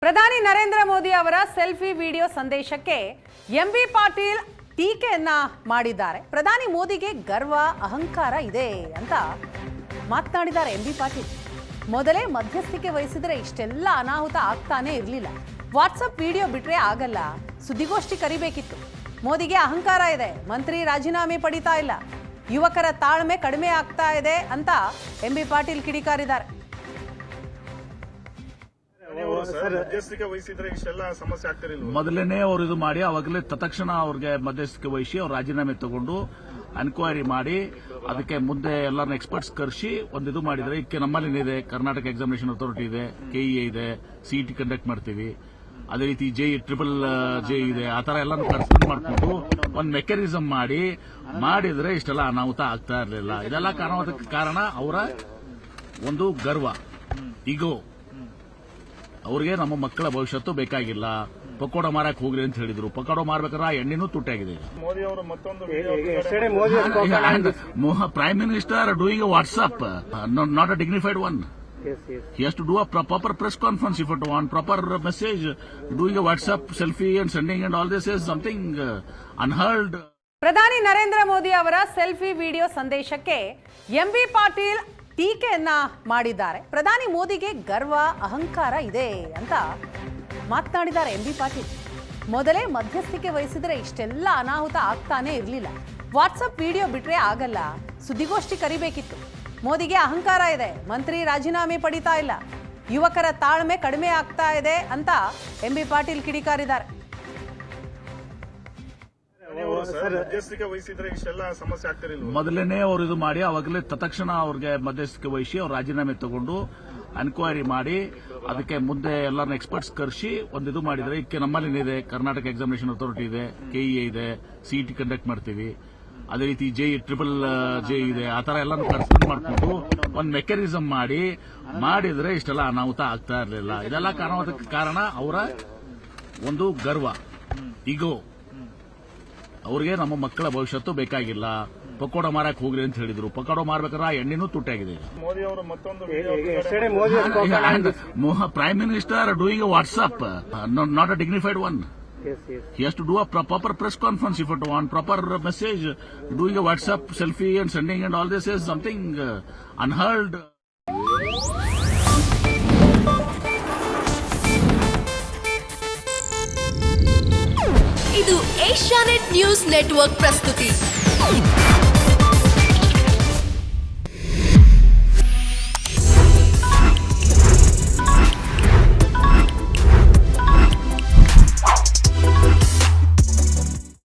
ಪ್ರಧಾನಿ ನರೇಂದ್ರ ಮೋದಿ ಅವರ selfie video ಸಂದೇಶಕ್ಕೆ MB Patil ಟೀಕೆಯನ್ನ ಮಾಡಿದ್ದಾರೆ. ಪ್ರಧಾನಿ ಮೋದಿಗೆ ಗರ್ವ ಅಹಂಕಾರ ಇದೆ ಅಂತ ಮಾತನಾಡಿದ್ದಾರೆ ಎಂಬಿ ಪಾಟೀಲ್. ಮೊದಲೇ ಮಧ್ಯಸ್ಥಿಕೆ ವಹಿಸಿದ್ರೆ ಇಷ್ಟೆಲ್ಲ ಅನಾಹುತ ಆಗ್ತಾನೆ ಇರಲಿಲ್ಲ. ವಾಟ್ಸಪ್ ವಿಡಿಯೋ ಬಿಟ್ರೆ ಆಗಲ್ಲ, ಸುದ್ದಿಗೋಷ್ಠಿ ಕರಿಬೇಕಿತ್ತು. ಮೋದಿಗೆ ಅಹಂಕಾರ ಇದೆ, ಮಂತ್ರಿ ರಾಜೀನಾಮೆ ಪಡಿತಾ ಇಲ್ಲ, ಯುವಕರ ತಾಳ್ಮೆ ಕಡಿಮೆ ಆಗ್ತಾ ಇದೆ ಅಂತ ಎಂಬಿ ಪಾಟೀಲ್ ಕಿಡಿಕಾರಿದ್ದಾರೆ. ಮೊದಲನೇ ಅವರು ಇದು ಮಾಡಿ ಅವಾಗಲೇ ತತ್ಕ್ಷಣ ಅವ್ರಿಗೆ ಮಧ್ಯಸ್ಥಿಕೆ ವಹಿಸಿ ಅವ್ರು ರಾಜೀನಾಮೆ ತಗೊಂಡು ಎನ್ಕ್ವೈರಿ ಮಾಡಿ ಅದಕ್ಕೆ ಮುಂದೆ ಎಲ್ಲರನ್ನ ಎಕ್ಸ್ಪರ್ಟ್ಸ್ ಕರೆಸಿ ಒಂದು ಇದು ಮಾಡಿದ್ರೆ. ಇದಕ್ಕೆ ನಮ್ಮಲ್ಲಿ ಇದೆ, ಕರ್ನಾಟಕ ಎಕ್ಸಾಮಿನೇಷನ್ ಅಥಾರಿಟಿ ಇದೆ, ಕೆಇಎ ಇದೆ, ಸಿಇಟಿ ಕಂಡಕ್ಟ್ ಮಾಡ್ತೀವಿ, ಅದೇ ರೀತಿ ಟ್ರಿಪಲ್ ಜೆ ಇದೆ. ಆ ತರ ಎಲ್ಲಾನು ಕನ್ಸಲ್ಟ್ ಮಾಡಿಕೊಂಡು ಒಂದು ಮೆಕ್ಯಾನಿಸಮ್ ಮಾಡಿದ್ರೆ ಇಷ್ಟೆಲ್ಲ ಅನಾಹುತ ಆಗ್ತಾ ಇರಲಿಲ್ಲ. ಇದೆಲ್ಲ ಕಾರಣ ಅವರ ಒಂದು ಗರ್ವ, ಈಗೋ. ಅವ್ರಿಗೆ ನಮ್ಮ ಮಕ್ಕಳ ಭವಿಷ್ಯತ್ತು ಬೇಕಾಗಿಲ್ಲ, ಪಕೋಡ ಮಾರಕ್ ಹೋಗ್ರಿ ಅಂತ ಹೇಳಿದ್ರು. ಪಕೋಡ ಮಾರ್ಬೇಕಾದ್ರೆ ಆ ಎಣ್ಣೆನೂ ತುಟ್ಟಾಗಿದೆ. ಮೋದಿ ಅವರು ಮತ್ತೊಂದು prime minister doing A WhatsApp, not a dignified one. He has to do a proper press conference if it want proper message. Doing a WhatsApp selfie and sending and all this is something unheard. ಪ್ರಧಾನಿ ನರೇಂದ್ರ ಮೋದಿ ಅವರ selfie video ಸಂದೇಶಕ್ಕೆ MB Patil ಟೀಕೆಯನ್ನ ಮಾಡಿದ್ದಾರೆ. ಪ್ರಧಾನಿ ಮೋದಿಗೆ ಗರ್ವ ಅಹಂಕಾರ ಇದೆ ಅಂತ ಮಾತನಾಡಿದ್ದಾರೆ ಎಂಬಿ ಪಾಟೀಲ್. ಮೊದಲೇ ಮಧ್ಯಸ್ಥಿಕೆ ವಹಿಸಿದ್ರೆ ಇಷ್ಟೆಲ್ಲ ಅನಾಹುತ ಆಗ್ತಾನೆ ಇರಲಿಲ್ಲ. ವಾಟ್ಸಪ್ ವಿಡಿಯೋ ಬಿಟ್ರೆ ಆಗಲ್ಲ, ಸುದ್ದಿಗೋಷ್ಠಿ ಕರಿಬೇಕಿತ್ತು. ಮೋದಿಗೆ ಅಹಂಕಾರ ಇದೆ, ಮಂತ್ರಿ ರಾಜೀನಾಮೆ ಪಡಿತಾ ಇಲ್ಲ, ಯುವಕರ ತಾಳ್ಮೆ ಕಡಿಮೆ ಆಗ್ತಾ ಇದೆ ಅಂತ ಎಂಬಿ ಪಾಟೀಲ್ ಕಿಡಿಕಾರಿದ್ದಾರೆ. ಮೊದಲನೇ ಅವರು ಇದು ಮಾಡಿ ಅವಾಗಲೇ ತತ್ಕ್ಷಣ ಅವ್ರಿಗೆ ಮಧ್ಯಸ್ಥಿಕೆ ವಹಿಸಿ ಅವ್ರು ರಾಜೀನಾಮೆ ತಗೊಂಡು ಎನ್ಕ್ವೈರಿ ಮಾಡಿ ಅದಕ್ಕೆ ಮುಂದೆ ಎಲ್ಲರನ್ನ ಎಕ್ಸ್ಪರ್ಟ್ಸ್ ಕರೆಸಿ ಒಂದು ಇದು ಮಾಡಿದ್ರೆ. ಇದಕ್ಕೆ ನಮ್ಮಲ್ಲಿ ಇದೆ, ಕರ್ನಾಟಕ ಎಕ್ಸಾಮಿನೇಷನ್ ಅಥಾರಿಟಿ ಇದೆ, ಕೆಇಎ ಇದೆ, ಸಿಇಟಿ ಕಂಡಕ್ಟ್ ಮಾಡ್ತೀವಿ, ಅದೇ ರೀತಿ ಟ್ರಿಪಲ್ ಜೆ ಇದೆ. ಆ ತರ ಎಲ್ಲಾನು ಕನ್ಸಲ್ಟ್ ಮಾಡಿಕೊಂಡು ಒಂದು ಮೆಕ್ಯಾನಿಸಮ್ ಮಾಡಿದ್ರೆ ಇಷ್ಟೆಲ್ಲ ಅನಾಹುತ ಆಗ್ತಾ ಇರಲಿಲ್ಲ. ಇದೆಲ್ಲ ಕಾರಣ ಅವರ ಒಂದು ಗರ್ವ, ಈಗೋ. ಅವ್ರಿಗೆ ನಮ್ಮ ಮಕ್ಕಳ ಭವಿಷ್ಯತ್ತು ಬೇಕಾಗಿಲ್ಲ, ಪಕೋಡ ಮಾರಕ್ ಹೋಗ್ರಿ ಅಂತ ಹೇಳಿದ್ರು. ಪಕೋಡ ಮಾರ್ಬೇಕಾದ್ರೆ ಆ ಎಣ್ಣೆನೂ ತುಟ್ಟಾಗಿದೆ. ಮೋದಿ ಅವರು ಮತ್ತೊಂದು prime minister doing A WhatsApp, not a dignified one. He has to do a proper press conference if it want proper message. Doing a WhatsApp selfie and sending and all this is something unheard. ಇದು Asianet news network ಪ್ರಸ್ತುತಿ.